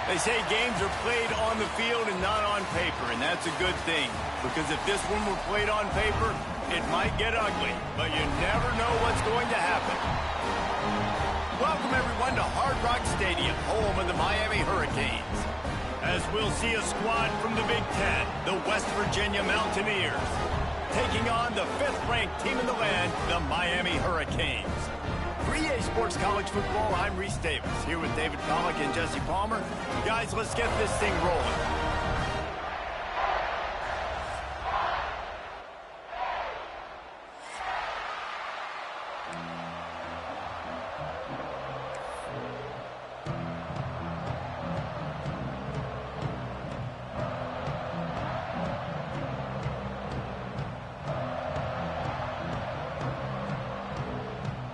They say games are played on the field and not on paper, and that's a good thing. Because if this one were played on paper, it might get ugly, but you never know what's going to happen. Welcome, everyone, to Hard Rock Stadium, home of the Miami Hurricanes. As we'll see a squad from the Big Ten, the West Virginia Mountaineers, taking on the 5th-ranked team in the land, the Miami Hurricanes. For EA Sports College Football, I'm Reese Davis, here with David Pollack and Jesse Palmer. Guys, let's get this thing rolling.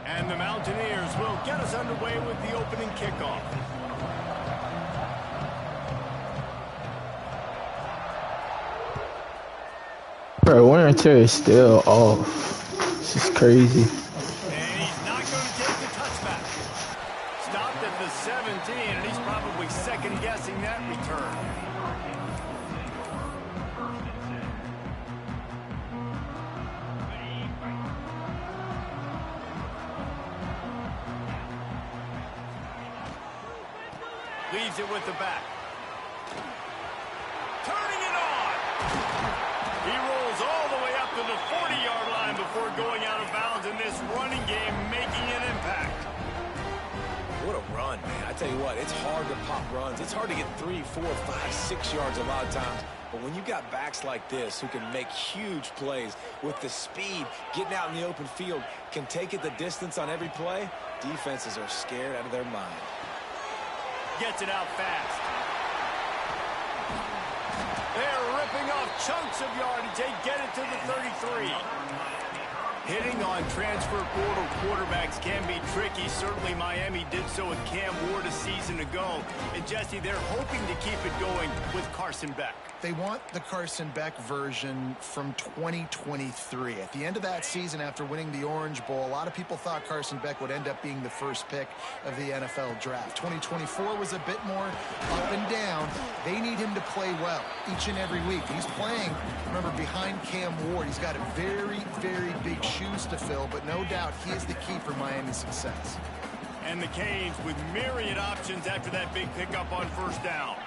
And the Mountaineers will get us underway with the opening kickoff. Bro, wear and tear is still off. This is crazy. And he's not going to take the touchback. Stopped at the 17, and he's probably second-guessing that return. Leaves it with the back. Turning it on. He rolls all the way up to the 40-yard line before going out of bounds in this running game, making an impact. What a run, man. I tell you what, it's hard to pop runs. It's hard to get 3, 4, 5, 6 yards a lot of times. But when you got backs like this who can make huge plays with the speed, getting out in the open field, can take it the distance on every play, defenses are scared out of their mind. Gets it out fast. They're ripping off chunks of yardage. They get it to the 33. Hitting on transfer portal quarterbacks can be tricky. Certainly Miami did so with Cam Ward a season ago. And Jesse, they're hoping to keep it going with Carson Beck. They want the Carson Beck version from 2023. At the end of that season, after winning the Orange Bowl, a lot of people thought Carson Beck would end up being the first pick of the NFL draft. 2024 was a bit more up and down. They need him to play well each and every week. He's playing, remember, behind Cam Ward. He's got a very, very big shoes to fill, but no doubt he is the key for Miami's success. And the Canes with myriad options after that big pickup on first down.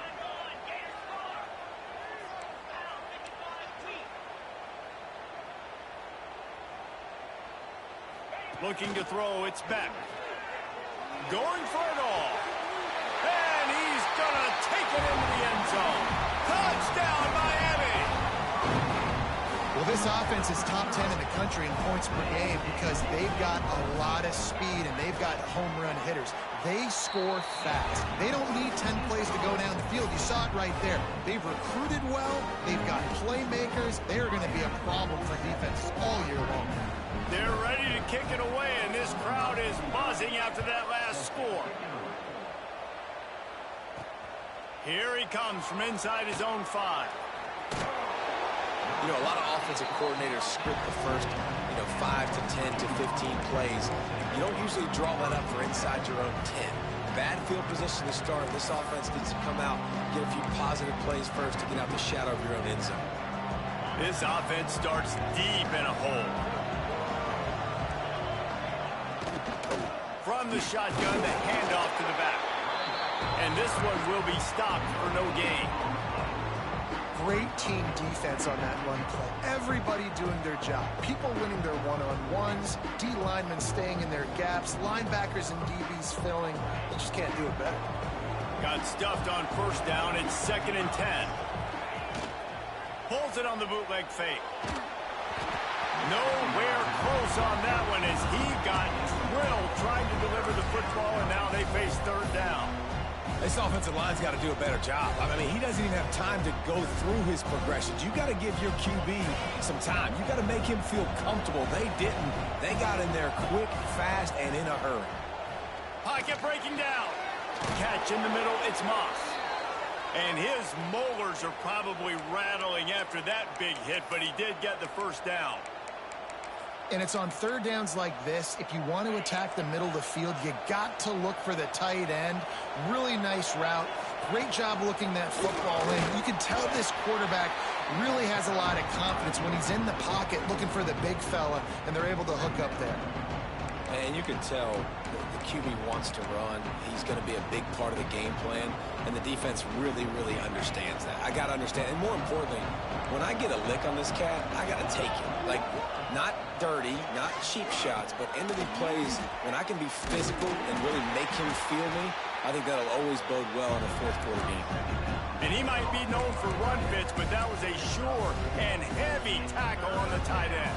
Looking to throw, it's Beck. Going for it all. And he's going to take it into the end zone. Touchdown, Miami! Well, this offense is top 10 in the country in points per game because they've got a lot of speed and they've got home run hitters. They score fast. They don't need 10 plays to go down the field. You saw it right there. They've recruited well. They've got playmakers. They're going to be a problem for defenses all year long. They're ready to kick it away, and this crowd is buzzing after that last score. Here he comes from inside his own 5. You know, a lot of offensive coordinators script the first, 5 to 10 to 15 plays. You don't usually draw that up for inside your own 10. Bad field position to start. This offense needs to come out, get a few positive plays first to get out the shadow of your own end zone. This offense starts deep in a hole. From the shotgun, the handoff to the back. And this one will be stopped for no gain. Great team defense on that run play. Everybody doing their job. People winning their one-on-ones, D linemen staying in their gaps, linebackers and DBs filling. They just can't do it better. Got stuffed on first down. It's 2nd and 10. Pulls it on the bootleg fake. Nowhere close on that one as he got drilled trying to deliver the football, and now they face 3rd down. This offensive line's got to do a better job. I mean, he doesn't even have time to go through his progressions. You got to give your QB some time. You got to make him feel comfortable. They didn't. They got in there quick, fast, and in a hurry. Pocket breaking down. Catch in the middle. It's Moss. And his molars are probably rattling after that big hit, but he did get the first down. And it's on 3rd downs like this. If you want to attack the middle of the field, you got to look for the tight end. Really nice route. Great job looking that football in. You can tell this quarterback really has a lot of confidence when he's in the pocket looking for the big fella, and they're able to hook up there. And you can tell the QB wants to run. He's going to be a big part of the game plan, and the defense really, really understands that. I got to understand, and more importantly, when I get a lick on this cat, I got to take it. Like, not dirty, not cheap shots, but end of the plays, when I can be physical and really make him feel me, I think that'll always bode well in a fourth-quarter game. And he might be known for run fits, but that was a sure and heavy tackle on the tight end.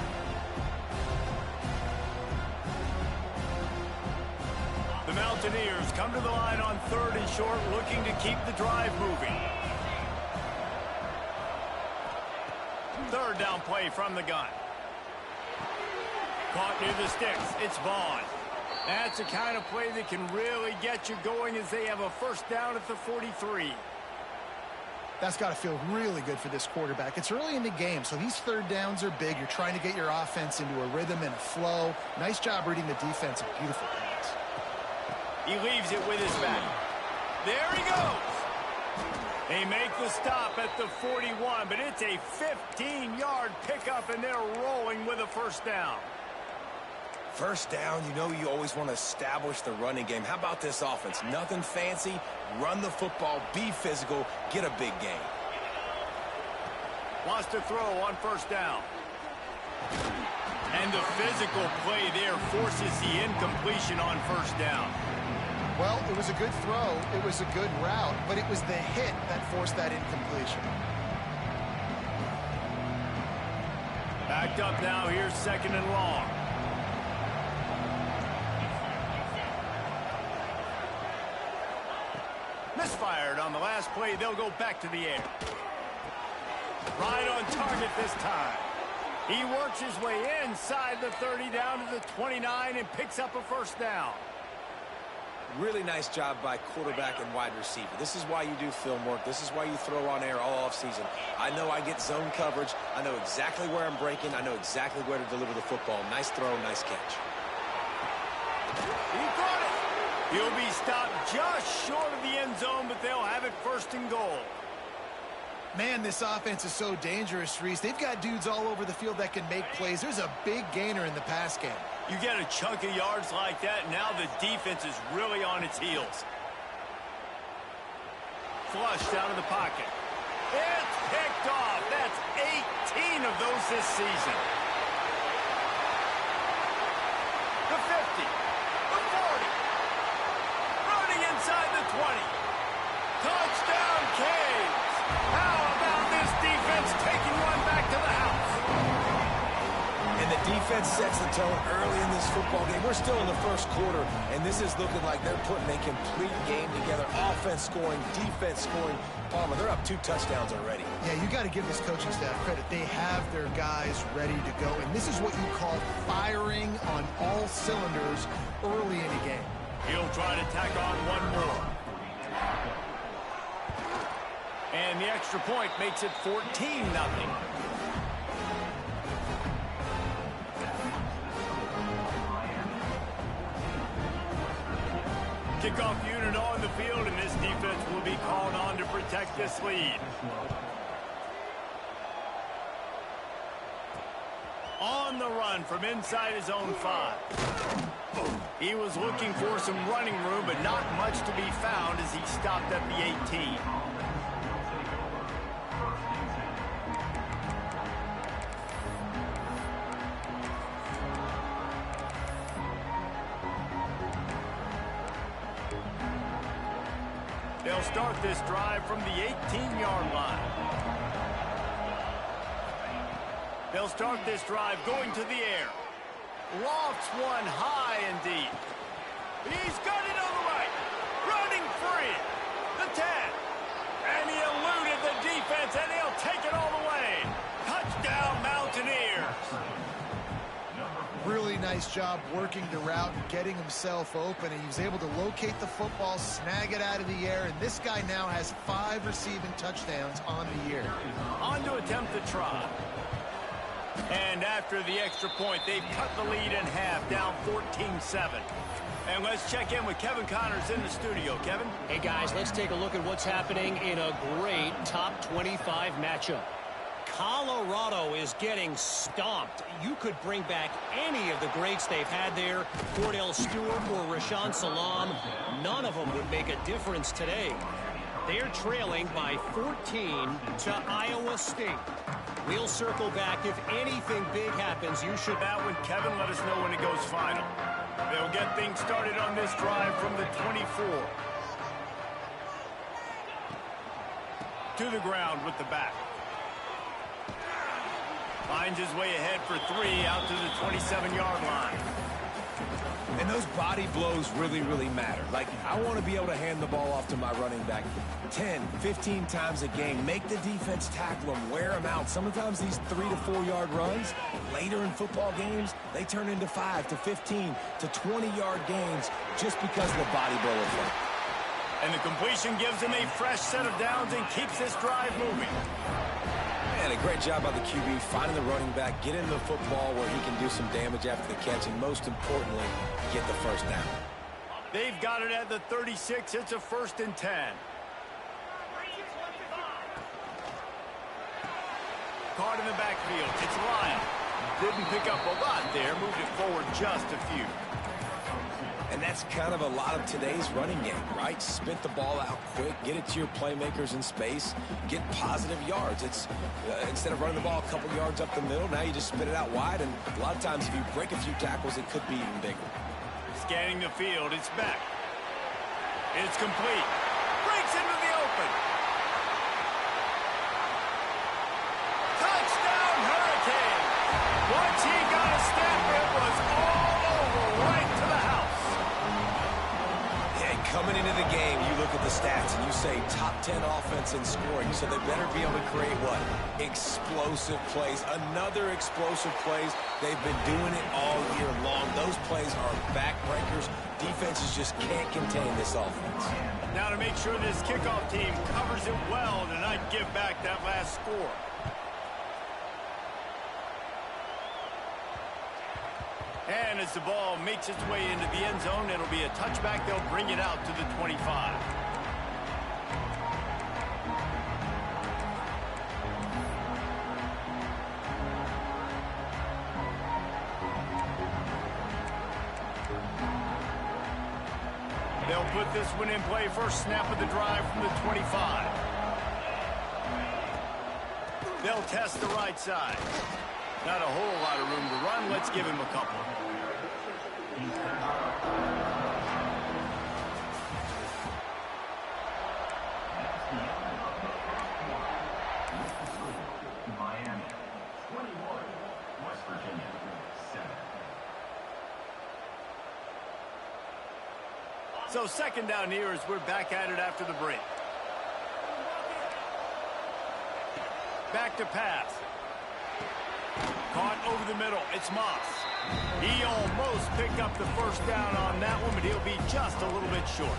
The Mountaineers come to the line on 3rd and short, looking to keep the drive moving. 3rd down play from the gun. Caught near the sticks. It's Vaughn. That's the kind of play that can really get you going as they have a 1st down at the 43. That's got to feel really good for this quarterback. It's early in the game, so these 3rd downs are big. You're trying to get your offense into a rhythm and a flow. Nice job reading the defense. A beautiful pass. He leaves it with his back. There he goes. They make the stop at the 41, but it's a 15-yard pickup, and they're rolling with a 1st down. 1st down, you know you always want to establish the running game. How about this offense? Nothing fancy. Run the football, be physical, get a big gain. Wants to throw on 1st down. And the physical play there forces the incompletion on 1st down. Well, it was a good throw. It was a good route, but it was the hit that forced that incompletion. Backed up now. Here's 2nd and long. Misfired on the last play. They'll go back to the air. Right on target this time. He works his way inside the 30 down to the 29 and picks up a 1st down. Really nice job by quarterback and wide receiver. This is why you do film work. This is why you throw on air all offseason. I know I get zone coverage. I know exactly where I'm breaking. I know exactly where to deliver the football. Nice throw, nice catch. He got it. He'll be stopped just short of the end zone, but they'll have it 1st and goal. Man, this offense is so dangerous, Reese. They've got dudes all over the field that can make plays. There's a big gainer in the pass game. You get a chunk of yards like that, now the defense is really on its heels. Flushed out of the pocket. It's picked off. That's 18 of those this season. The 50. The 40. Running inside the 20. Touchdown, Canes. How about this defense taking one back to the house? And the defense sets the tone early in this football game. We're still in the 1st quarter, and this is looking like they're putting a complete game together. Offense scoring, defense scoring. Palmer, they're up 2 touchdowns already. Yeah, you got to give this coaching staff credit. They have their guys ready to go, and this is what you call firing on all cylinders early in a game. He'll try to tack on one more. And the extra point makes it 14-0. Kickoff unit on the field, and this defense will be called on to protect this lead. On the run from inside his own 5. He was looking for some running room, but not much to be found as he stopped at the 18. They'll start this drive from the 18-yard line. They'll start this drive going to the air. Lofts one high and deep. He's got it on the right. Running free. The 10. And he eluded the defense, and he'll take it all the way. Touchdown, Mountaineers. Really nice job working the route and getting himself open. And he was able to locate the football, snag it out of the air, and this guy now has 5 receiving touchdowns on the year. On to attempt the try. And after the extra point, they've cut the lead in half, down 14-7. And let's check in with Kevin Connors in the studio. Kevin? Hey, guys, let's take a look at what's happening in a great top 25 matchup. Colorado is getting stomped. You could bring back any of the greats they've had there, Cordell Stewart or Rashaan Salaam. None of them would make a difference today. They're trailing by 14 to Iowa State. We'll circle back. If anything big happens, you should... That one, Kevin, let us know when it goes final. They'll get things started on this drive from the 24. To the ground with the back. Finds his way ahead for 3 out to the 27-yard line. And those body blows really, really matter. Like, I want to be able to hand the ball off to my running back 10, 15 times a game. Make the defense tackle them, wear them out. Sometimes these 3 to 4 yard runs, later in football games, they turn into 5 to 15 to 20-yard gains just because of the body blow effect. And the completion gives him a fresh set of downs and keeps this drive moving. Man, a great job by the QB finding the running back, getting the football where he can do some damage after the catch, and most importantly, get the first down. They've got it at the 36. It's a 1st and 10. Caught in the backfield. It's Lyle. Didn't pick up a lot there. Moved it forward just a few. And that's kind of a lot of today's running game, right? Spit the ball out quick, get it to your playmakers in space, get positive yards. It's instead of running the ball a couple yards up the middle, now you just spit it out wide, and a lot of times if you break a few tackles, it could be even bigger. Scanning the field, it's back. It's complete. Breaks into the open. Touchdown, Hurricane! Once he got a step, it was all over, right to the house. Coming into the game, you look at the stats and you say top 10 offense in scoring, so they better be able to create what? Explosive plays. Another explosive plays. They've been doing it all year long. Those plays are backbreakers. Defenses just can't contain this offense. Now to make sure this kickoff team covers it well to not give back that last score. And as the ball makes its way into the end zone, it'll be a touchback. They'll bring it out to the 25. They'll put this one in play. First snap of the drive from the 25. They'll test the right side. Not a whole lot of room to run. Let's give him a couple. Miami, 21, West Virginia, 7. So 2nd down here as we're back at it after the break. Back to pass. Caught over the middle. It's Moss. He almost picked up the first down on that one, but he'll be just a little bit short.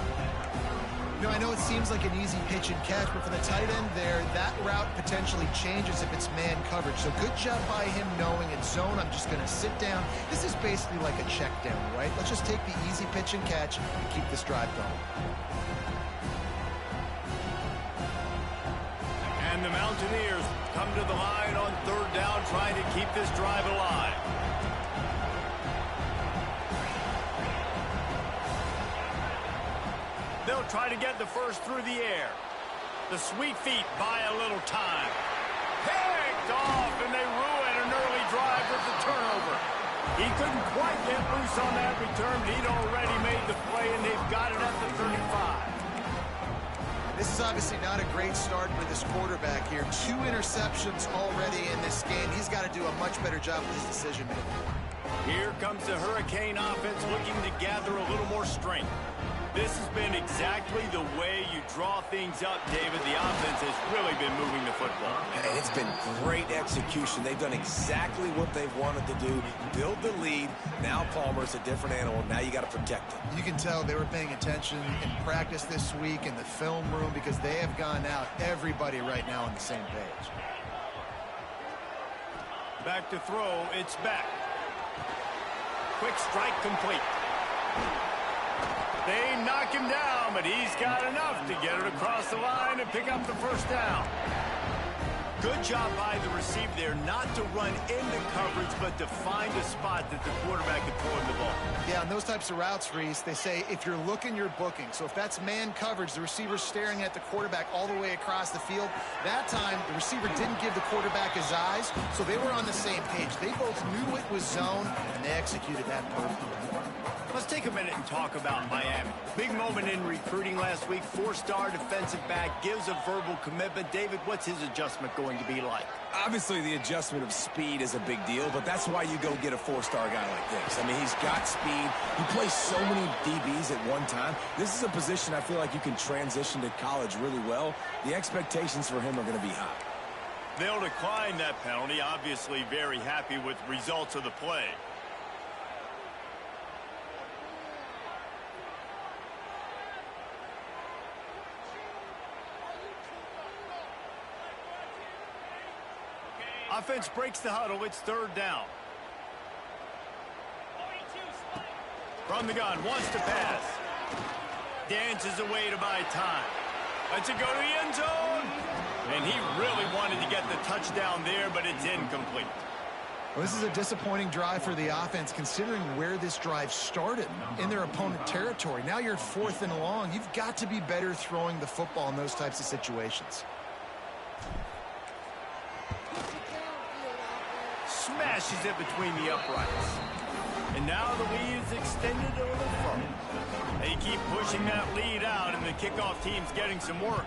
You know, I know it seems like an easy pitch and catch, but for the tight end there, that route potentially changes if it's man coverage. So good job by him knowing in zone, I'm just going to sit down. This is basically like a check down, right? Let's just take the easy pitch and catch and keep this drive going. And the Mountaineers come to the line on 3rd down, trying to keep this drive alive. They'll try to get the first through the air. The sweet feet buy a little time. Picked off, and they ruin an early drive with the turnover. He couldn't quite get loose on that return, but he'd already made the play, and they've got it at the 35. This is obviously not a great start for this quarterback here. 2 interceptions already in this game. He's got to do a much better job with his decision-making. Here comes the Hurricane offense looking to gather a little more strength. This has been exactly the way you draw things up, David. The offense has really been moving the football. And it's been great execution. They've done exactly what they've wanted to do. Build the lead. Now Palmer's a different animal. Now you got to protect him. You can tell they were paying attention in practice this week in the film room because they have gone out, everybody right now on the same page. Back to throw. It's back. Quick strike complete. They knock him down, but he's got enough to get it across the line and pick up the first down. Good job by the receiver there not to run into coverage, but to find a spot that the quarterback can throw him the ball. Yeah, on those types of routes, Reese, they say if you're looking, you're booking. So if that's man coverage, the receiver's staring at the quarterback all the way across the field. That time, the receiver didn't give the quarterback his eyes, so they were on the same page. They both knew it was zone, and they executed that perfectly. Let's take a minute and talk about Miami. Big moment in recruiting last week. 4-star defensive back, gives a verbal commitment. David, what's his adjustment going to be like? Obviously, the adjustment of speed is a big deal, but that's why you go get a 4-star guy like this. I mean, he's got speed. He plays so many DBs at one time. This is a position I feel like you can transition to college really well. The expectations for him are going to be high. They'll decline that penalty. Obviously very happy with results of the play. Offense breaks the huddle. It's 3rd down. From the gun, wants to pass. Dances away to buy time. Lets it go to the end zone. And he really wanted to get the touchdown there, but it's incomplete. Well, this is a disappointing drive for the offense, considering where this drive started in their opponent territory. Now you're 4th and long. You've got to be better throwing the football in those types of situations. Smashes it between the uprights. And now the lead is extended a little further. They keep pushing that lead out, and the kickoff team's getting some work.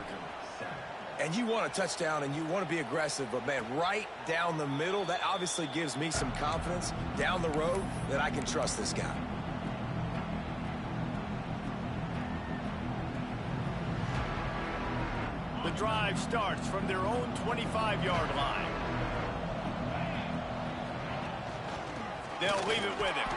And you want a touchdown, and you want to be aggressive, but, man, right down the middle, that obviously gives me some confidence down the road that I can trust this guy. The drive starts from their own 25-yard line. They'll leave it with him.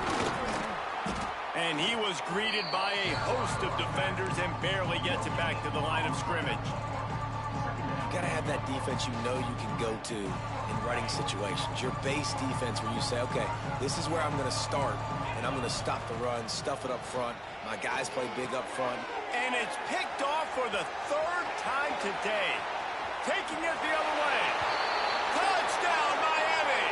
And he was greeted by a host of defenders and barely gets it back to the line of scrimmage. You got to have that defense you know you can go to in running situations. Your base defense where you say, okay, this is where I'm going to start, and I'm going to stop the run, stuff it up front. My guys play big up front. And it's picked off for the 3rd time today. Taking it the other way. Touchdown, Miami!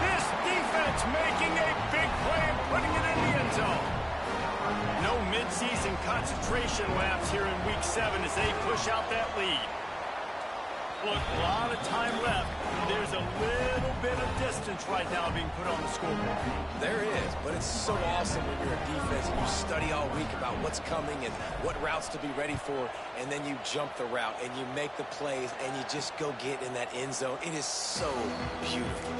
This defense making a big play and putting it in the end zone. No midseason concentration laps here in Week 7 as they push out that lead. Look, a lot of time left. There's a little bit of distance right now being put on the scoreboard. There is, but it's so awesome when you're a defense and you study all week about what's coming and what routes to be ready for, and then you jump the route and you make the plays and you just go get in that end zone. It is so beautiful.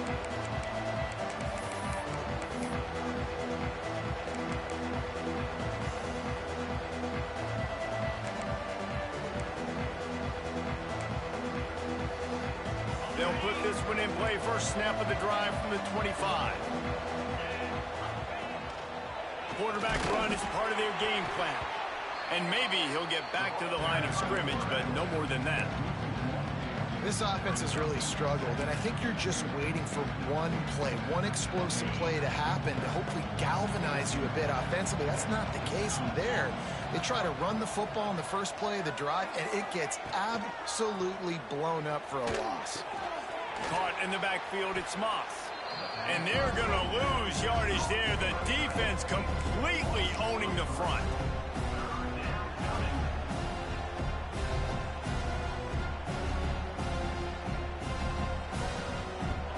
They'll put this one in play. First snap of the drive from the 25. Quarterback run is part of their game plan. And maybe he'll get back to the line of scrimmage, but no more than that. This offense has really struggled, and I think you're just waiting for one play, one explosive play to happen to hopefully galvanize you a bit offensively. That's not the case in there. They try to run the football in the first play of the drive, and it gets absolutely blown up for a loss. Caught in the backfield, it's Moss. And they're going to lose yardage there. The defense completely owning the front.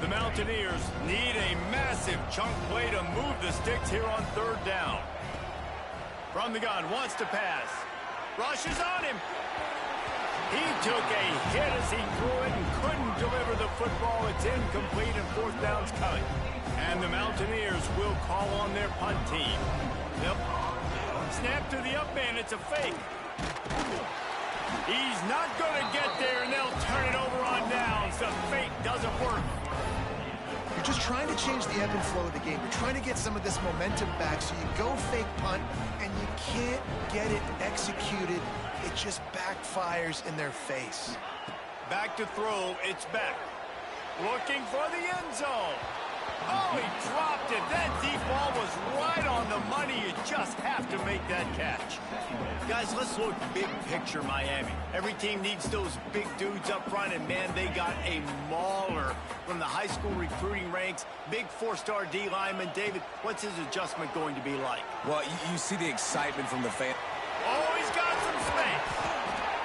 The Mountaineers need a massive chunk play to move the sticks here on 3rd down. From the gun, wants to pass. Rush is on him. He took a hit as he threw it and couldn't deliver the football. It's incomplete and 4th down's coming. And the Mountaineers will call on their punt team. Yep. Snap to the up man. It's a fake. He's not going to get there, and they'll turn it over on downs. The fake doesn't work. You're just trying to change the ebb and flow of the game. You're trying to get some of this momentum back, so you go fake punt, and you can't get it executed. It just backfires in their face. Back to throw. It's back. Looking for the end zone. Oh, he dropped it. That deep ball was right on the money. You just have to make that catch. Guys, let's look big picture Miami. Every team needs those big dudes up front, and, man, they got a mauler from the high school recruiting ranks. Big four-star D lineman. David, what's his adjustment going to be like? Well, you see the excitement from the fan. Oh, he's got some space.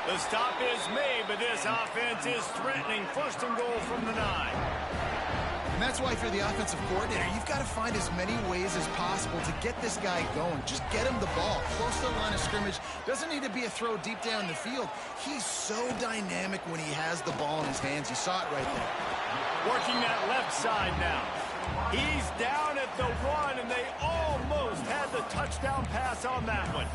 The stop is made, but this offense is threatening. First and goal from the 9. And that's why, if you're the offensive coordinator, you've got to find as many ways as possible to get this guy going. Just get him the ball close to the line of scrimmage. Doesn't need to be a throw deep down the field. He's so dynamic when he has the ball in his hands. You saw it right there. Working that left side now. He's down at the 1, and they almost had the touchdown pass on that one.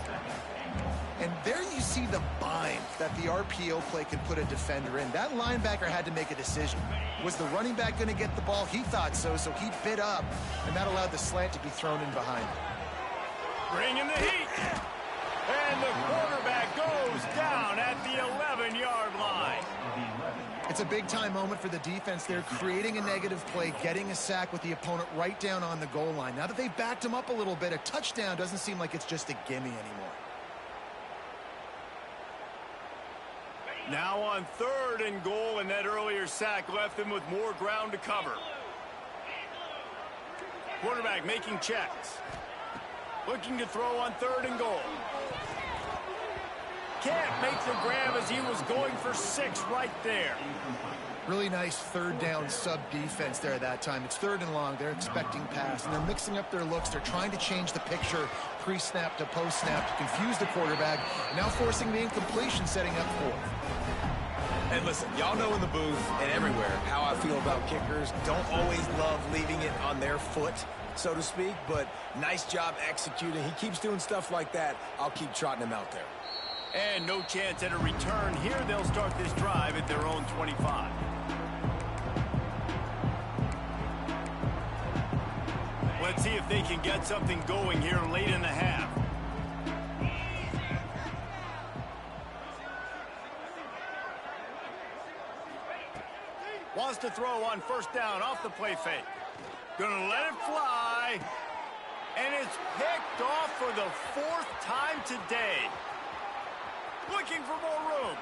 And there you see the bind that the RPO play can put a defender in. That linebacker had to make a decision. Was the running back going to get the ball? He thought so, so he bit up, and that allowed the slant to be thrown in behind him. Bring in the heat. And the quarterback goes down at the 11-yard line. It's a big-time moment for the defense. They're creating a negative play, getting a sack with the opponent right down on the goal line. Now that they've backed him up a little bit, a touchdown doesn't seem like it's just a gimme anymore. Now on 3rd and goal, and that earlier sack left them with more ground to cover. Quarterback making checks. Looking to throw on 3rd and goal. Can't make the grab as he was going for 6 right there. Really nice 3rd down sub-defense there that time. It's 3rd and long. They're expecting pass, and they're mixing up their looks. They're trying to change the picture pre-snap to post-snap to confuse the quarterback, now forcing the incompletion, setting up 4th. And listen, y'all know in the booth and everywhere how I feel about kickers. Don't always love leaving it on their foot, so to speak, but nice job executing. He keeps doing stuff like that. I'll keep trotting him out there. And no chance at a return here. They'll start this drive at their own 25. Let's see if they can get something going here late in the half. Wants to throw on 1st down off the play fake. Gonna let it fly. And it's picked off for the 4th time today. Looking for more room.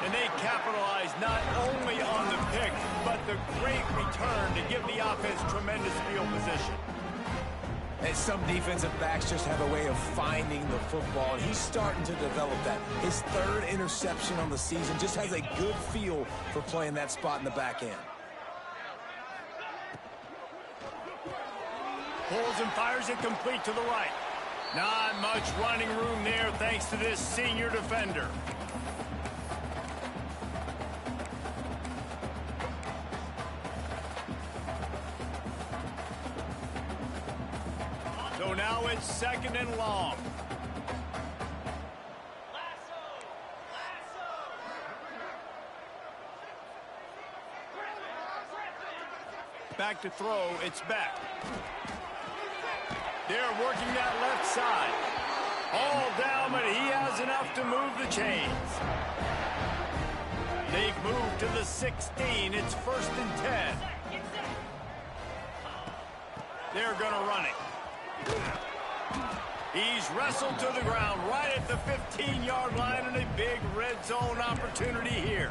And they capitalize not only on the pick, but the great return to give the offense tremendous field position. And some defensive backs just have a way of finding the football, and he's starting to develop that. His 3rd interception on the season, just has a good feel for playing that spot in the back end. Pulls and fires it complete to the right. Not much running room there thanks to this senior defender. So now it's 2nd and long. Back to throw, it's back. They're working that left side. All down, but he has enough to move the chains. They've moved to the 16. It's 1st and 10. They're going to run it. He's wrestled to the ground right at the 15-yard line, and a big red zone opportunity here.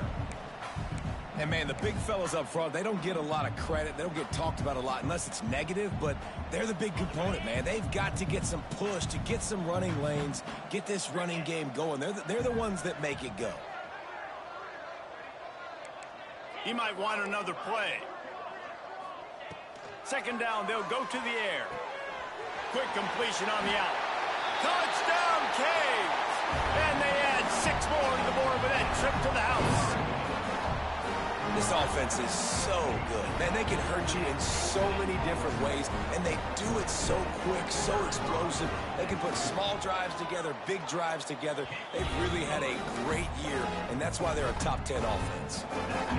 And, man, the big fellas up front, they don't get a lot of credit. They don't get talked about a lot unless it's negative, but they're the big component, man. They've got to get some push, to get some running lanes, get this running game going. They're the ones that make it go. He might want another play. 2nd down, they'll go to the air. Quick completion on the out. Touchdown, Caves! And they add 6 more to the board with that trip to the house. This offense is so good. Man, they can hurt you in so many different ways, and they do it so quick, so explosive. They can put small drives together, big drives together. They've really had a great year, and that's why they're a top 10 offense.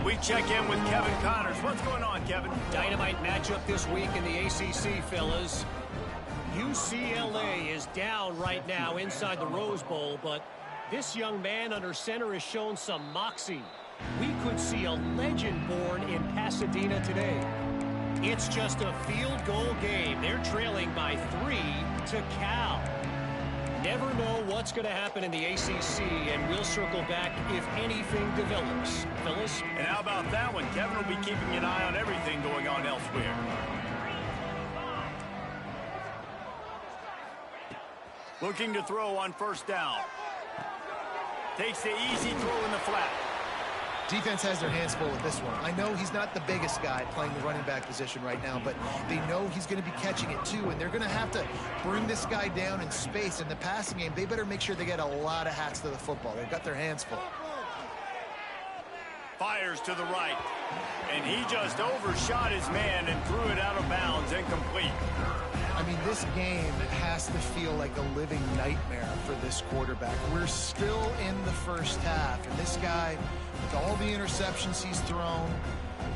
We check in with Kevin Connors. What's going on, Kevin? Dynamite matchup this week in the ACC, fellas. UCLA is down right now inside the Rose Bowl, but this young man under center has shown some moxie. We could see a legend born in Pasadena today. It's just a field goal game. They're trailing by 3 to Cal. Never know what's going to happen in the ACC, and we'll circle back if anything develops. Phyllis? And how about that one? Kevin will be keeping an eye on everything going on elsewhere. Looking to throw on first down. Takes the easy throw in the flat. Defense has their hands full with this one. I know he's not the biggest guy playing the running back position right now, but they know he's going to be catching it too, and they're going to have to bring this guy down in space. In the passing game, they better make sure they get a lot of hats to the football. They've got their hands full. Fires to the right, and he just overshot his man and threw it out of bounds, incomplete. I mean, this game has to feel like a living nightmare for this quarterback. We're still in the first half, and this guy, with all the interceptions he's thrown,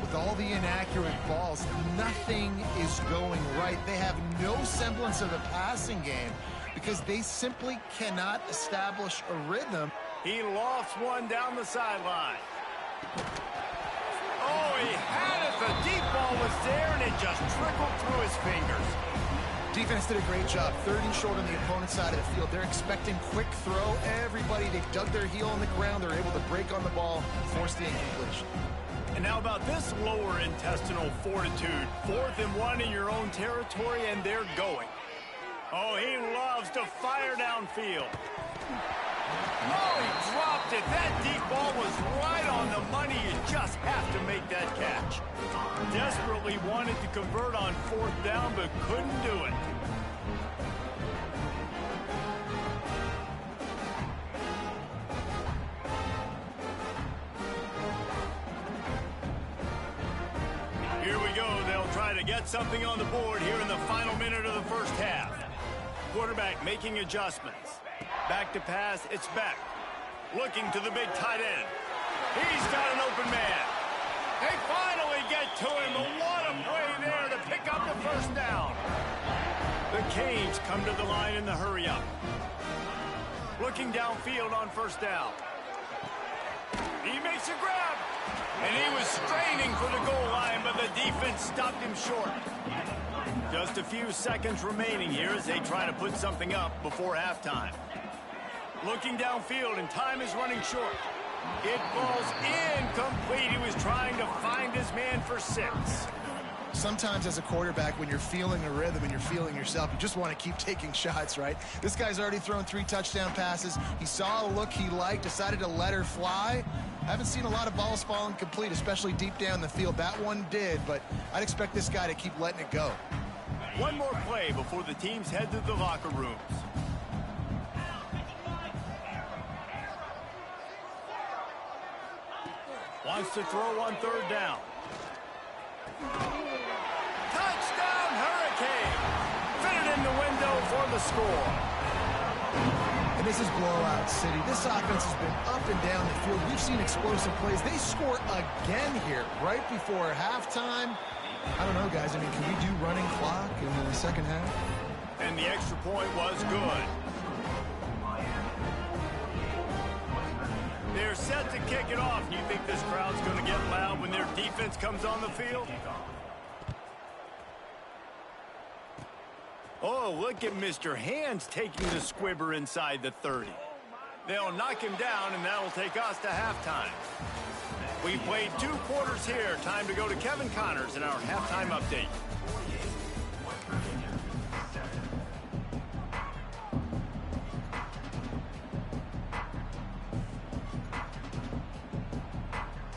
with all the inaccurate balls, nothing is going right. They have no semblance of a passing game because they simply cannot establish a rhythm. He lofts one down the sideline. Oh, he had it. The deep ball was there, and it just trickled through his fingers. Defense did a great job. 3rd and short on the opponent's side of the field. They're expecting quick throw. Everybody, they've dug their heel on the ground. They're able to break on the ball, force the incompletion. And how about this lower intestinal fortitude? 4th and 1 in your own territory, and they're going. Oh, he loves to fire downfield. Oh, he dropped it. That deep ball was right on the money. You just have to make that catch. Desperately wanted to convert on 4th down, but couldn't do it. Here we go. They'll try to get something on the board here in the final minute of the first half. Quarterback making adjustments. Back to pass, it's Beck. Looking to the big tight end. He's got an open man. They finally get to him, but what a play there to pick up the first down. The Canes come to the line in the hurry-up. Looking downfield on first down. He makes a grab. And he was straining for the goal line, but the defense stopped him short. Just a few seconds remaining here as they try to put something up before halftime. Looking downfield, and time is running short. It falls incomplete. He was trying to find his man for 6. Sometimes as a quarterback, when you're feeling a rhythm and you're feeling yourself, you just want to keep taking shots, right? This guy's already thrown 3 touchdown passes. He saw a look he liked, decided to let her fly. I haven't seen a lot of balls falling complete, especially deep down the field. That one did, but I'd expect this guy to keep letting it go. One more play before the teams head to the locker rooms. Wants to throw on 3rd down. Touchdown, Hurricane! Fitted in the window for the score. And this is blowout city. This offense has been up and down the field. We've seen explosive plays. They score again here right before halftime. I don't know, guys. I mean, can we do running clock in the second half? And the extra point was good. They're set to kick it off. Do you think this crowd's going to get loud when their defense comes on the field? Oh, look at Mr. Hands taking the squibber inside the 30. They'll knock him down, and that'll take us to halftime. We played 2 quarters here. Time to go to Kevin Connors in our halftime update.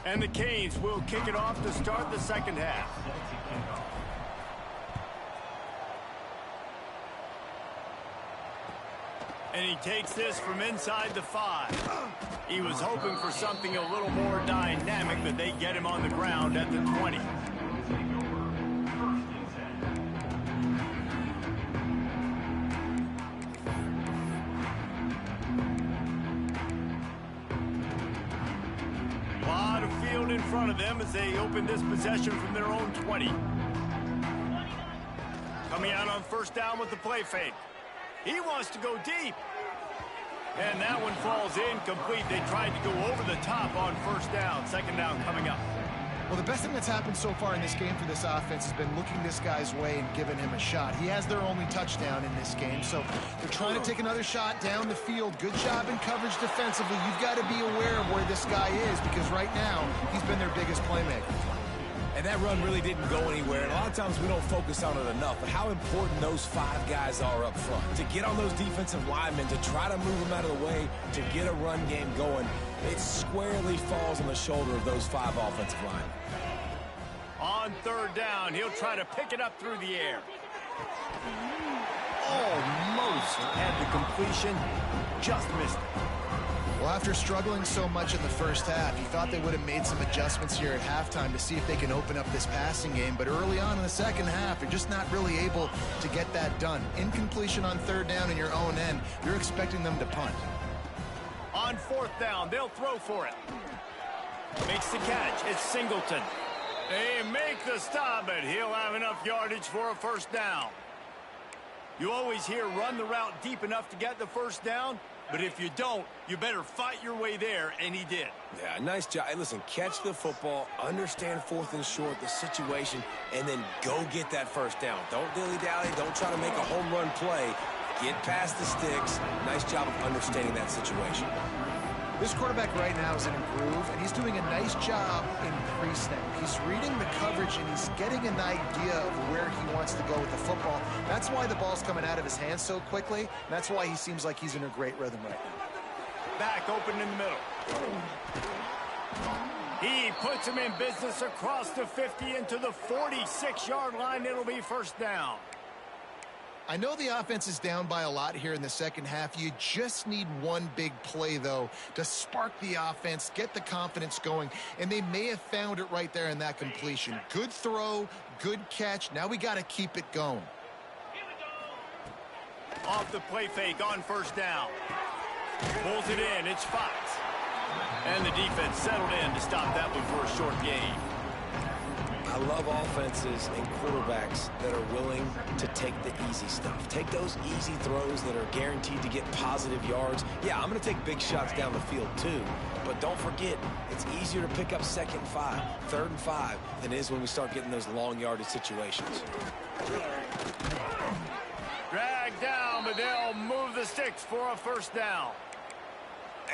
And the Canes will kick it off to start the second half. And he takes this from inside the 5. He was hoping for something a little more dynamic, but they get him on the ground at the 20. A lot of field in front of them as they open this possession from their own 20. Coming out on first down with the play fake. He wants to go deep. And that one falls incomplete. They tried to go over the top on first down. Second down coming up. Well, the best thing that's happened so far in this game for this offense has been looking this guy's way and giving him a shot. He has their only touchdown in this game, so they're trying to take another shot down the field. Good job in coverage defensively. You've got to be aware of where this guy is because right now he's been their biggest playmaker. And that run really didn't go anywhere. And a lot of times we don't focus on it enough, but how important those 5 guys are up front. To get on those defensive linemen, to try to move them out of the way, to get a run game going, it squarely falls on the shoulder of those 5 offensive linemen. On third down, he'll try to pick it up through the air. Almost had the completion, just missed it. Well, after struggling so much in the first half, you thought they would have made some adjustments here at halftime to see if they can open up this passing game. But early on in the second half, they're just not really able to get that done. Incompletion on third down in your own end, you're expecting them to punt. On fourth down, they'll throw for it. Makes the catch. It's Singleton. They make the stop, but he'll have enough yardage for a first down. You always hear run the route deep enough to get the first down. But if you don't, you better fight your way there, and he did. Yeah, nice job. Hey, listen, catch the football, understand fourth and short, the situation, and then go get that first down. Don't dilly-dally. Don't try to make a home run play. Get past the sticks. Nice job of understanding that situation. This quarterback right now is in a groove, and he's doing a nice job in pre-snap. He's reading the coverage, and he's getting an idea of where he wants to go with the football. That's why the ball's coming out of his hands so quickly, and that's why he seems like he's in a great rhythm right now. Back open in the middle. He puts him in business across the 50 into the 46-yard line. It'll be first down. I know the offense is down by a lot here in the second half. You just need one big play, though, to spark the offense, get the confidence going, and they may have found it right there in that completion. Good throw, good catch. Now we got to keep it going. Off the play fake on first down. Pulls it in. It's Fox. And the defense settled in to stop that one for a short gain. I love offenses and quarterbacks that are willing to take the easy stuff. Take those easy throws that are guaranteed to get positive yards. Yeah, I'm going to take big shots down the field too. But don't forget, it's easier to pick up 2nd and 5, 3rd and 5 than it is when we start getting those long yardage situations. Drag down, but they'll move the sticks for a first down.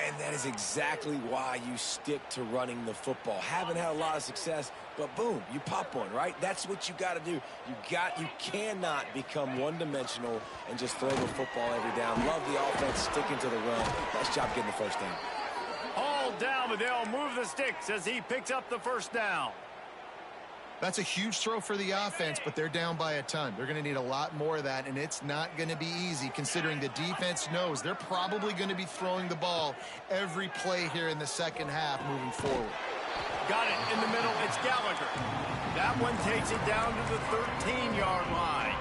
And that is exactly why you stick to running the football. Haven't had a lot of success, but boom, you pop one, right? That's what you got to do. You cannot become one-dimensional and just throw the football every down. Love the offense sticking to the run. Nice job getting the first down. All down, but they'll move the sticks as he picks up the first down. That's a huge throw for the offense, but they're down by a ton. They're going to need a lot more of that, and it's not going to be easy considering the defense knows they're probably going to be throwing the ball every play here in the second half moving forward. Got it in the middle. It's Gallagher. That one takes it down to the 13-yard line.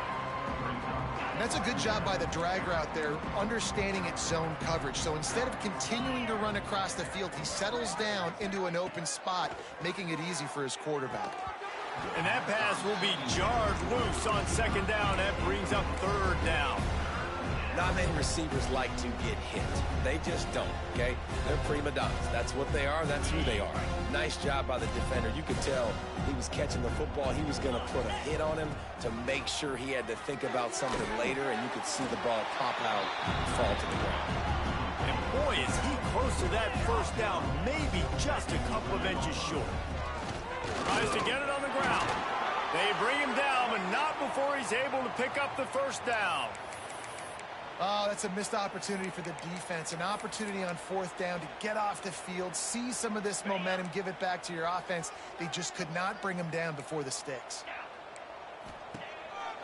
That's a good job by the drag route there, understanding its zone coverage. So instead of continuing to run across the field, he settles down into an open spot, making it easy for his quarterback. And that pass will be jarred loose on second down. That brings up third down. Not many receivers like to get hit. They just don't, okay? They're prima donnas. That's what they are. That's who they are. Nice job by the defender. You could tell he was catching the football. He was going to put a hit on him to make sure he had to think about something later, and you could see the ball pop out and fall to the ground. And boy, is he close to that first down. Maybe just a couple of inches short. Tries to get it on the ground. They bring him down, but not before he's able to pick up the first down. Oh, that's a missed opportunity for the defense. An opportunity on fourth down to get off the field, see some of this momentum, give it back to your offense. They just could not bring him down before the sticks.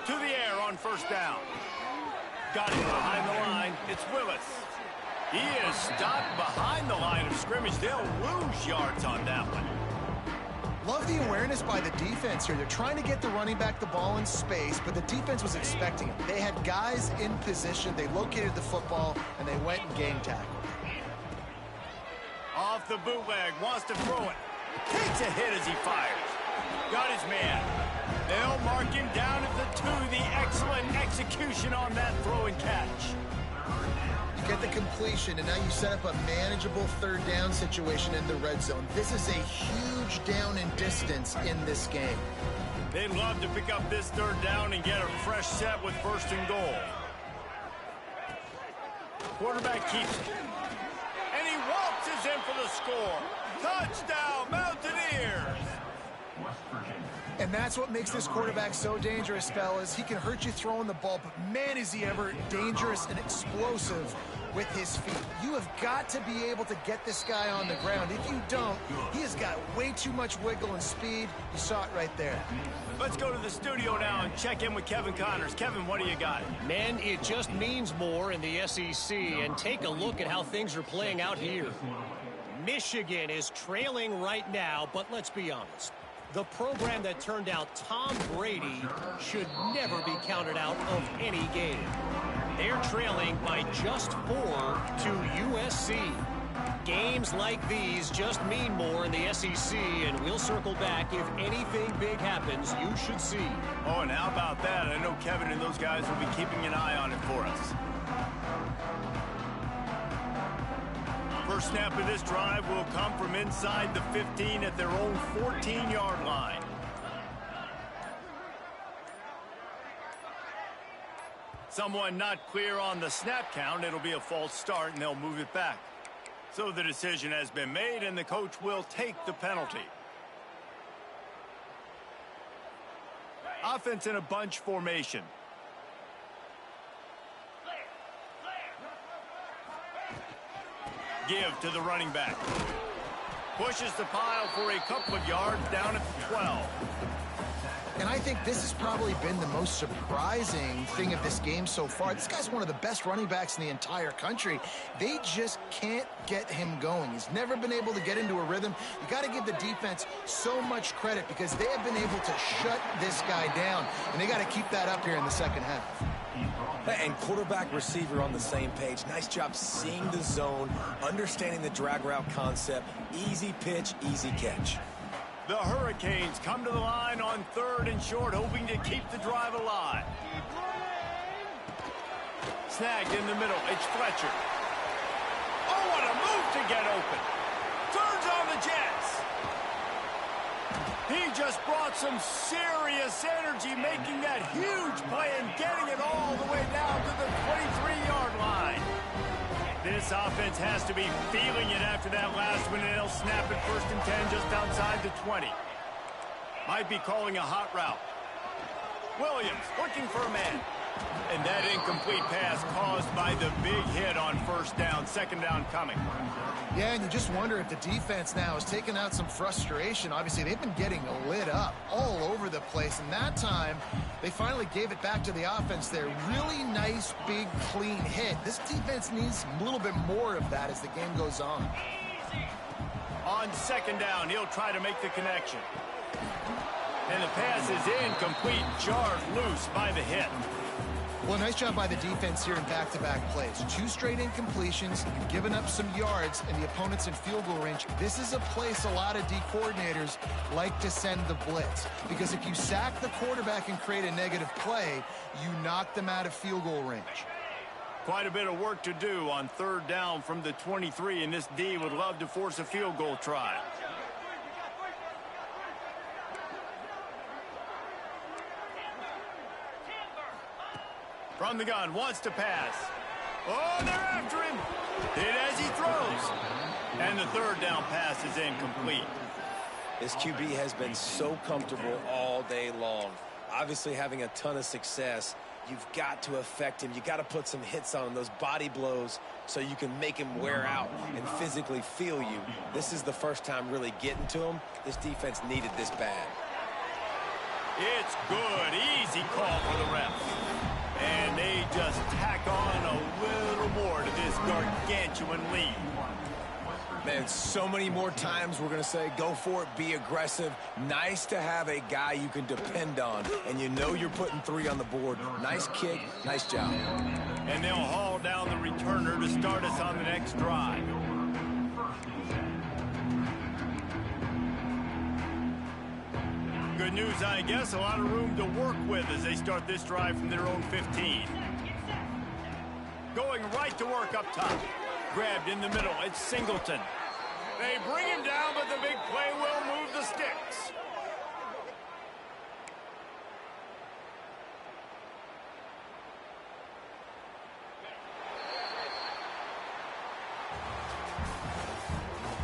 To the air on first down. Got it behind the line. It's Willis. He is stopped behind the line of scrimmage. They'll lose yards on that one. Love the awareness by the defense here. They're trying to get the running back the ball in space, but the defense was expecting it. They had guys in position. They located the football, and they went and game tackled. Off the bootleg, wants to throw it. Takes a hit as he fires. Got his man. They'll mark him down at the 2. The excellent execution on that throw and catch. get the completion, and now you set up a manageable third down situation in the red zone. This is a huge down in distance in this game. They'd love to pick up this third down and get a fresh set with first and goal. Quarterback keeps it. And he waltzes in for the score. Touchdown, Mountaineers! West Virginia. And that's what makes this quarterback so dangerous, fellas. He can hurt you throwing the ball, but man, is he ever dangerous and explosive with his feet. You have got to be able to get this guy on the ground. If you don't, he has got way too much wiggle and speed. You saw it right there. Let's go to the studio now and check in with Kevin Connors. Kevin, what do you got? Man, it just means more in the SEC, and take a look at how things are playing out here. Michigan is trailing right now, but let's be honest. The program that turned out Tom Brady should never be counted out of any game. They're trailing by just 4 to USC. Games like these just mean more in the SEC, and we'll circle back if anything big happens you should see. Oh, and how about that? I know Kevin and those guys will be keeping an eye on it for us. First snap of this drive will come from inside the 15 at their own 14-yard line. Someone not clear on the snap count. It'll be a false start, and they'll move it back. So the decision has been made, and the coach will take the penalty. Offense in a bunch formation. Give to the running back. Pushes the pile for a couple of yards down at the 12. And I think this has probably been the most surprising thing of this game so far. This guy's one of the best running backs in the entire country. They just can't get him going. He's never been able to get into a rhythm. You got to give the defense so much credit because they have been able to shut this guy down. And they got to keep that up here in the second half. And quarterback receiver on the same page. Nice job seeing the zone, understanding the drag route concept. Easy pitch, easy catch. The Hurricanes come to the line on 3rd and short, hoping to keep the drive alive. Snagged in the middle. It's Fletcher. Oh, what a move to get open. Turns on the Jets. He just brought some serious energy, making that huge play and getting it all the way down to the 23-yard line. This offense has to be feeling it after that last one, and they'll snap it 1st and 10 just outside the 20. Might be calling a hot route. Williams looking for a man. And that incomplete pass caused by the big hit on 1st down, 2nd down coming. Yeah, and you just wonder if the defense now is taking out some frustration. Obviously, they've been getting lit up all over the place, and that time they finally gave it back to the offense there. Really nice, big, clean hit. This defense needs a little bit more of that as the game goes on. On 2nd down, he'll try to make the connection. And the pass is incomplete, jarred loose by the hit. Well, nice job by the defense here in back-to-back plays. 2 straight incompletions, you've given up some yards, and the opponent's in field goal range. This is a place a lot of D coordinators like to send the blitz. Because if you sack the quarterback and create a negative play, you knock them out of field goal range. Quite a bit of work to do on 3rd down from the 23, and this D would love to force a field goal try. From the gun, wants to pass. Oh, they're after him. Hit as he throws. And the 3rd down pass is incomplete. This QB has been so comfortable all day long. Obviously having a ton of success. You've got to affect him. You got to put some hits on him, those body blows, so you can make him wear out and physically feel you. This is the first time really getting to him. This defense needed this bad. It's good. Easy call for the refs. And they just tack on a little more to this gargantuan lead. Man, so many more times we're going to say, go for it, be aggressive. Nice to have a guy you can depend on, and you know you're putting 3 on the board. Nice kick, nice job. And they'll haul down the returner to start us on the next drive. Good news, I guess. A lot of room to work with as they start this drive from their own 15. Going right to work up top. Grabbed in the middle. It's Singleton. They bring him down, but the big play will move the sticks.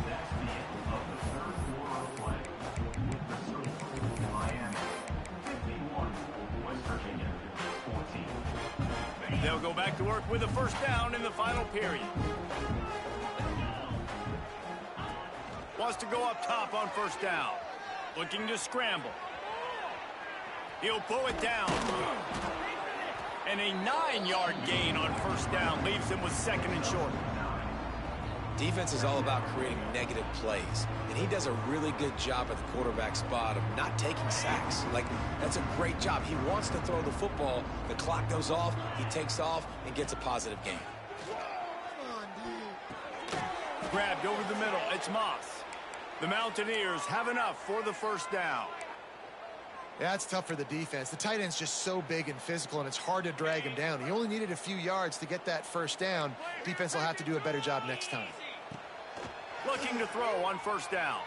That's the end of the third quarter of play. With the score, Miami 51, West Virginia 14. They'll go back to work with a first down in the final period. Wants to go up top on first down. Looking to scramble. He'll pull it down. And a 9-yard gain on first down leaves him with second and short. Defense is all about creating negative plays, and he does a really good job at the quarterback spot of not taking sacks. Like, that's a great job. He wants to throw the football. The clock goes off, he takes off, and gets a positive gain. Grabbed over the middle. It's Moss. The Mountaineers have enough for the first down. Yeah, it's tough for the defense. The tight end's just so big and physical, and it's hard to drag him down. He only needed a few yards to get that first down. Defense will have to do a better job next time. Looking to throw on first down.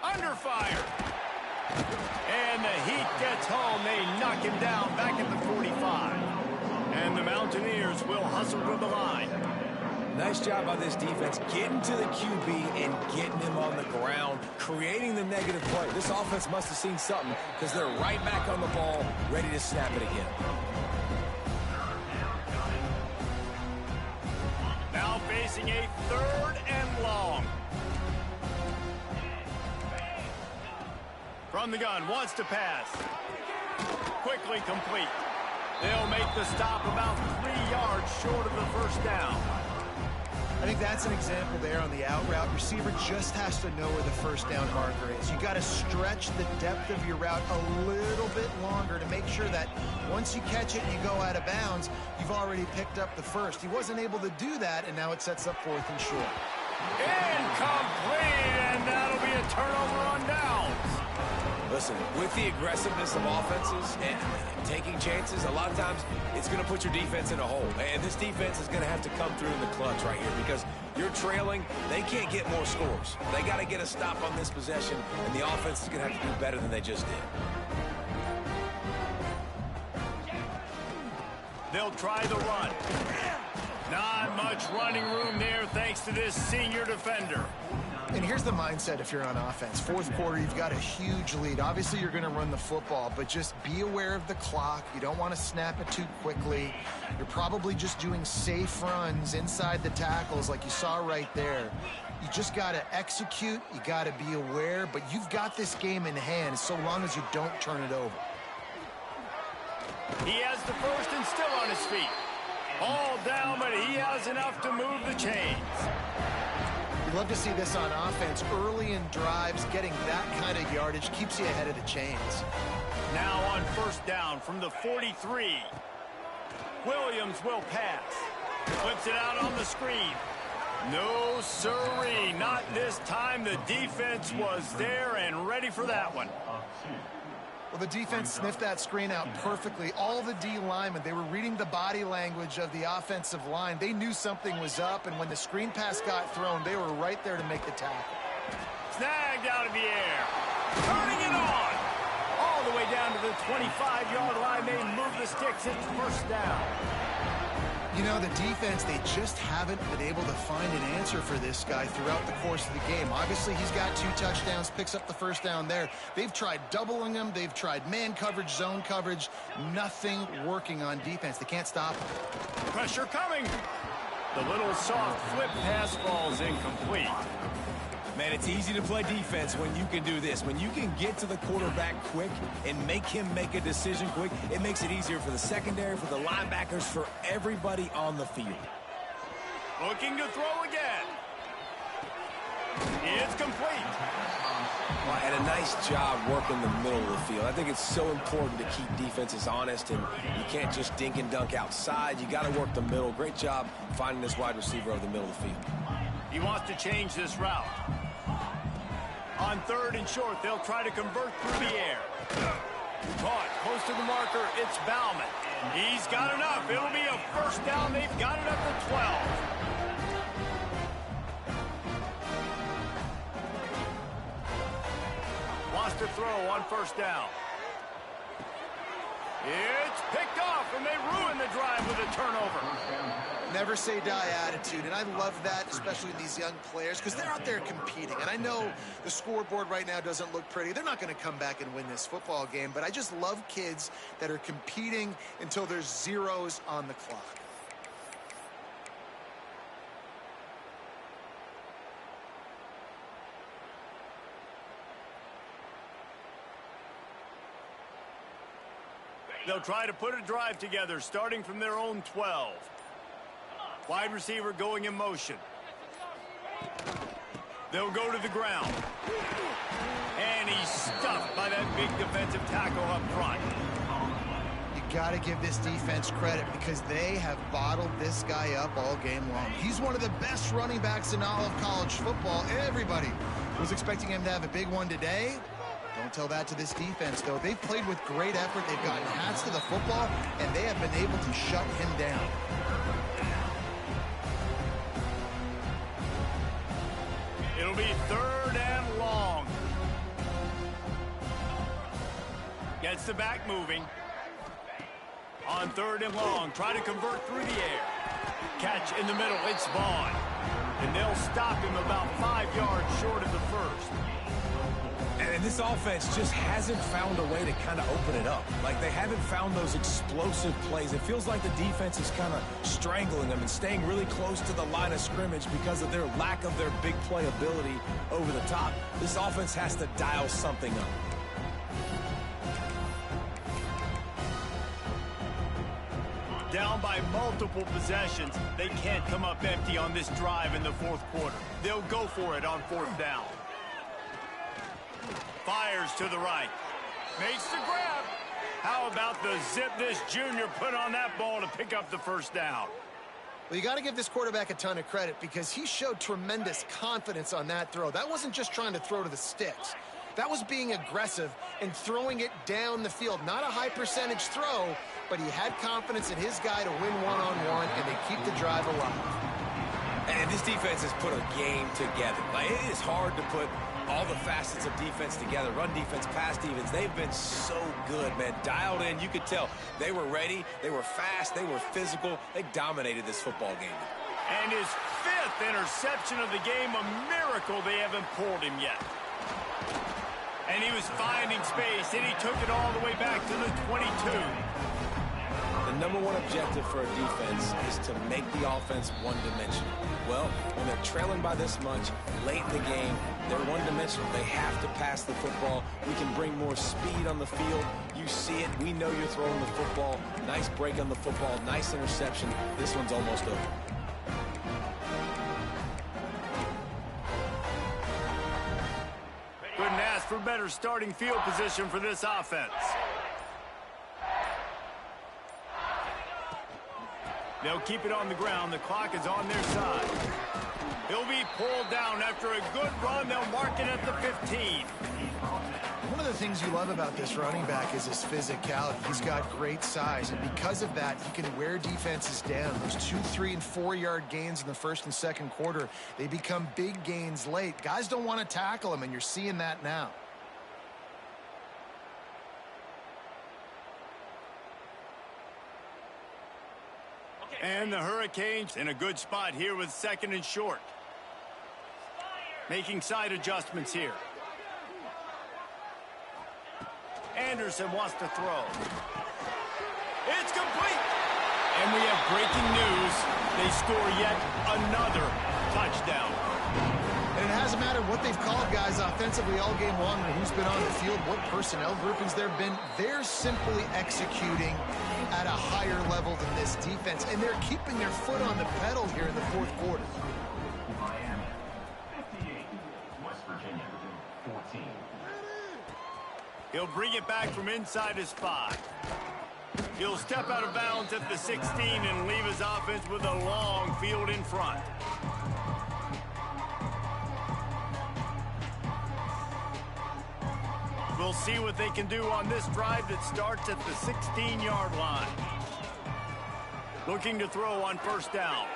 Under fire. And the heat gets home. They knock him down back at the 45. And the Mountaineers will hustle to the line. Nice job by this defense getting to the QB and getting him on the ground, creating the negative play. This offense must have seen something because they're right back on the ball, ready to snap it again. Now facing a third and long. From the gun, wants to pass. Quickly complete. They'll make the stop about 3 yards short of the first down. I think that's an example there on the out route. Receiver just has to know where the first down marker is. You got to stretch the depth of your route a little bit longer to make sure that once you catch it and you go out of bounds, you've already picked up the first. He wasn't able to do that, and now it sets up fourth and short. Incomplete, and that'll be a turnover on downs. Listen, with the aggressiveness of offenses and taking chances, a lot of times it's going to put your defense in a hole. And this defense is going to have to come through in the clutch right here because you're trailing. They can't get more scores. They got to get a stop on this possession, and the offense is going to have to do better than they just did. They'll try the run. Not much running room there thanks to this senior defender. And here's the mindset if you're on offense. Fourth quarter, you've got a huge lead. Obviously, you're going to run the football, but just be aware of the clock. You don't want to snap it too quickly. You're probably just doing safe runs inside the tackles like you saw right there. You just got to execute. You got to be aware, but you've got this game in hand so long as you don't turn it over. He has the first and still on his feet. All down, but he has enough to move the chains. You'd love to see this on offense. Early in drives, getting that kind of yardage keeps you ahead of the chains. Now on first down from the 43. Williams will pass. Flips it out on the screen. No sirree, not this time. The defense was there and ready for that one. Well, the defense sniffed that screen out perfectly. All the D linemen, they were reading the body language of the offensive line. They knew something was up, and when the screen pass got thrown, they were right there to make the tackle. Snagged out of the air. Turning it on. All the way down to the 25-yard line. They move the sticks. It's first down. You know, the defense, they just haven't been able to find an answer for this guy throughout the course of the game. Obviously, he's got 2 touchdowns, picks up the first down there. They've tried doubling him. They've tried man coverage, zone coverage. Nothing working on defense. They can't stop him. Pressure coming. The little soft flip pass falls incomplete. Man, it's easy to play defense when you can do this. When you can get to the quarterback quick and make him make a decision quick, it makes it easier for the secondary, for the linebackers, for everybody on the field. Looking to throw again. It's complete. Well, and a nice job working the middle of the field. I think it's so important to keep defenses honest, and you can't just dink and dunk outside. You got to work the middle. Great job finding this wide receiver over the middle of the field. He wants to change this route. On third and short, they'll try to convert through the air. Caught close to the marker. It's Bauman. He's got enough. It'll be a first down. They've got it up to 12. Wants to throw on first down. It's picked off, and they ruin the drive with a turnover. Never say die attitude, and I love that, especially with these young players, because they're out there competing. And I know the scoreboard right now doesn't look pretty. They're not going to come back and win this football game, but I just love kids that are competing until there's zeros on the clock. They'll try to put a drive together, starting from their own 12. Wide receiver going in motion. They'll go to the ground. And he's stuffed by that big defensive tackle up front. You got to give this defense credit because they have bottled this guy up all game long. He's one of the best running backs in all of college football. Everybody was expecting him to have a big one today. Don't tell that to this defense, though. They've played with great effort. They've gotten hats to the football, and they have been able to shut him down. It'll be 3rd and long. Gets the back moving. On 3rd and long, try to convert through the air. Catch in the middle, it's Vaughn. And they'll stop him about 5 yards short of the first. And this offense just hasn't found a way to kind of open it up. Like, they haven't found those explosive plays. It feels like the defense is kind of strangling them and staying really close to the line of scrimmage because of their lack of their big play ability over the top. This offense has to dial something up. Down by multiple possessions, they can't come up empty on this drive in the 4th quarter. They'll go for it on 4th down. Fires to the right. Makes the grab. How about the zip this junior put on that ball to pick up the first down? Well, you got to give this quarterback a ton of credit because he showed tremendous confidence on that throw. That wasn't just trying to throw to the sticks. That was being aggressive and throwing it down the field. Not a high percentage throw, but he had confidence in his guy to win one-on-one, and they keep the drive alive. And this defense has put a game together. Like, it is hard to put all the facets of defense together. Run defense, pass defense. They've been so good, man. Dialed in. You could tell they were ready. They were fast. They were physical. They dominated this football game. And his 5th interception of the game, a miracle they haven't pulled him yet. And he was finding space, and he took it all the way back to the 22. The number one objective for a defense is to make the offense one-dimensional. Well, when they're trailing by this much, late in the game, they're one-dimensional. They have to pass the football. We can bring more speed on the field. You see it. We know you're throwing the football. Nice break on the football. Nice interception. This one's almost over. Couldn't ask for better starting field position for this offense. They'll keep it on the ground. The clock is on their side. He'll be pulled down after a good run. They'll mark it at the 15. One of the things you love about this running back is his physicality. He's got great size, and because of that, he can wear defenses down. Those 2, 3, and 4-yard gains in the 1st and 2nd quarter, they become big gains late. Guys don't want to tackle him, and you're seeing that now. And the Hurricanes in a good spot here with 2nd and short. Making side adjustments here. Anderson wants to throw. It's complete. And we have breaking news. They score yet another touchdown. And it hasn't mattered what they've called guys offensively all game long or who's been on the field, what personnel groupings there have been. They're simply executing at a higher level than this defense, and they're keeping their foot on the pedal here in the 4th quarter. Miami, 58. West Virginia, 14. He'll bring it back from inside his 5. He'll step out of bounds at the 16 and leave his offense with a long field in front. We'll see what they can do on this drive that starts at the 16-yard line. Looking to throw on first down.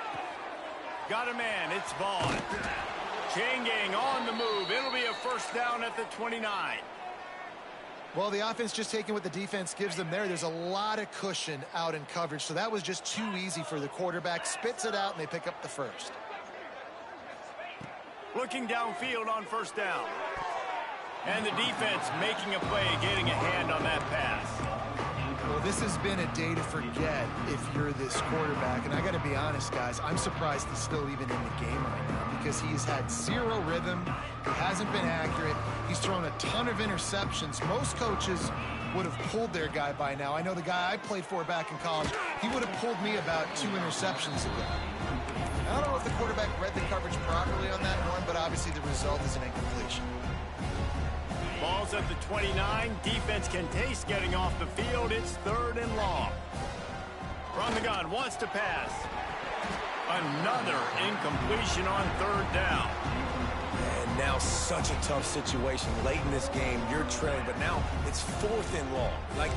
Got a man. It's Vaughn. Chain gang on the move. It'll be a first down at the 29. Well, the offense just taking what the defense gives them there. There's a lot of cushion out in coverage, so that was just too easy for the quarterback. Spits it out, and they pick up the first. Looking downfield on first down. And the defense making a play, getting a hand on that pass. Well, this has been a day to forget if you're this quarterback. And I got to be honest, guys, I'm surprised he's still even in the game right now because he's had zero rhythm. He hasn't been accurate. He's thrown a ton of interceptions. Most coaches would have pulled their guy by now. I know the guy I played for back in college, he would have pulled me about 2 interceptions ago. I don't know if the quarterback read the coverage properly on that one, but obviously the result is an incompletion. Ball's at the 29. Defense can taste getting off the field. It's 3rd and long. From the gun, wants to pass. Another incompletion on 3rd down. And now such a tough situation. Late in this game, you're trailing, but now it's 4th and long. Like,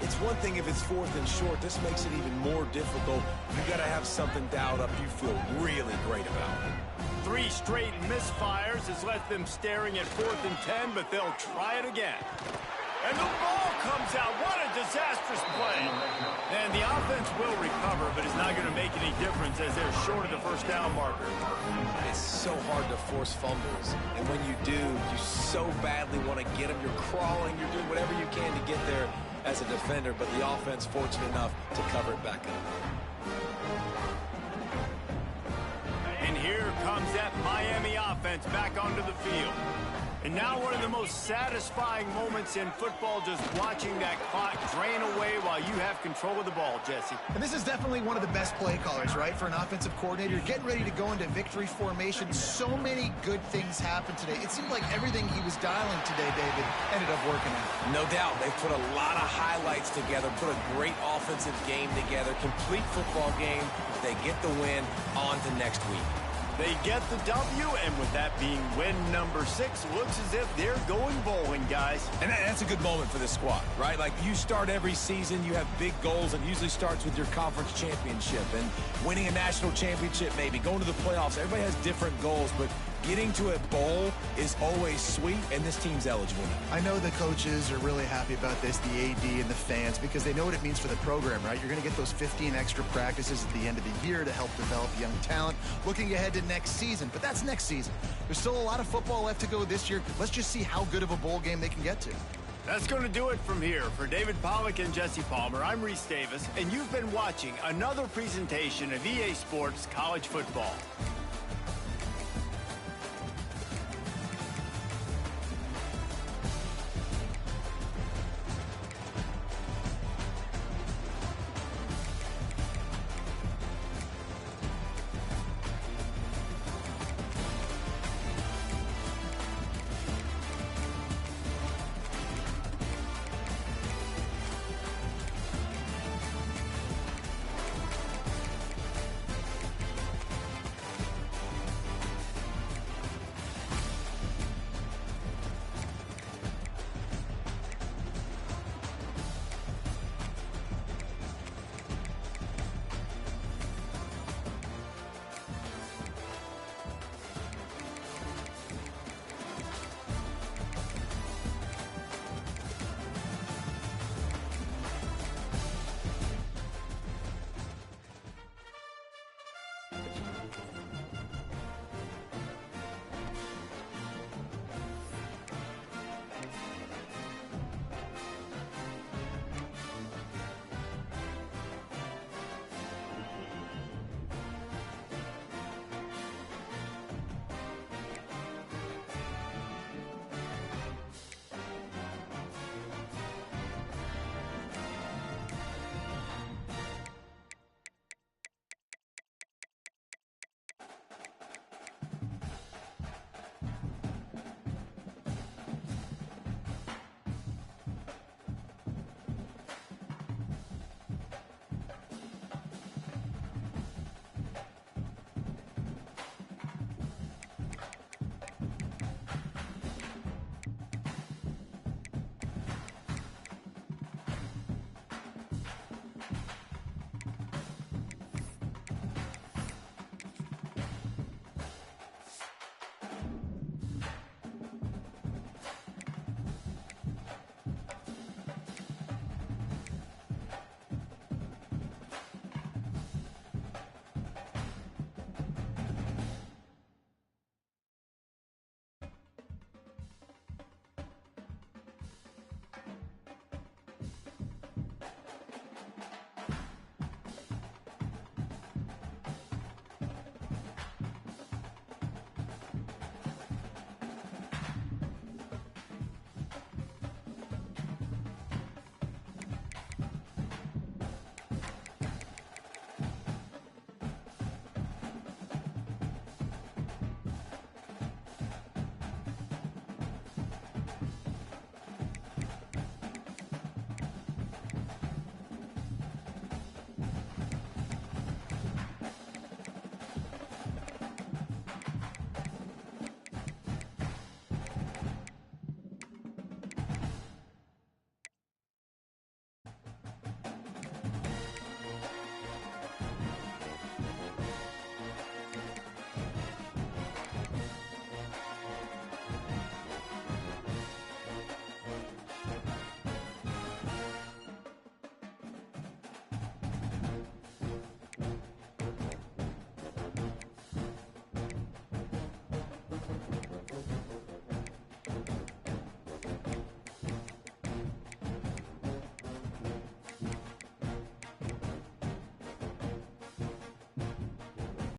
it's one thing if it's 4th and short. This makes it even more difficult. You got to have something dialed up you feel really great about. 3 straight misfires has left them staring at 4th and 10, but they'll try it again. And the ball comes out. What a disastrous play. And the offense will recover, but it's not going to make any difference as they're short of the first down marker. It's so hard to force fumbles. And when you do, you so badly want to get them. You're crawling. You're doing whatever you can to get there as a defender, but the offense fortunate enough to cover it back up. And here comes that Miami offense back onto the field. And now one of the most satisfying moments in football, just watching that clock drain away while you have control of the ball, Jesse. And this is definitely one of the best play callers, right, for an offensive coordinator. Getting ready to go into victory formation. So many good things happened today. It seemed like everything he was dialing today, David, ended up working out. No doubt. They put a lot of highlights together, put a great offensive game together, complete football game. They get the win. On to next week. They get the W, and with that being win number 6, looks as if they're going bowling, guys. And that's a good moment for this squad, right? Like, you start every season, you have big goals, and it usually starts with your conference championship and winning a national championship, maybe going to the playoffs. Everybody has different goals, but getting to a bowl is always sweet, and this team's eligible now. I know the coaches are really happy about this, the AD and the fans, because they know what it means for the program, right? You're going to get those 15 extra practices at the end of the year to help develop young talent, looking ahead to next season. But that's next season. There's still a lot of football left to go this year. Let's just see how good of a bowl game they can get to. That's going to do it from here. For David Pollack and Jesse Palmer, I'm Reese Davis, and you've been watching another presentation of EA Sports College Football.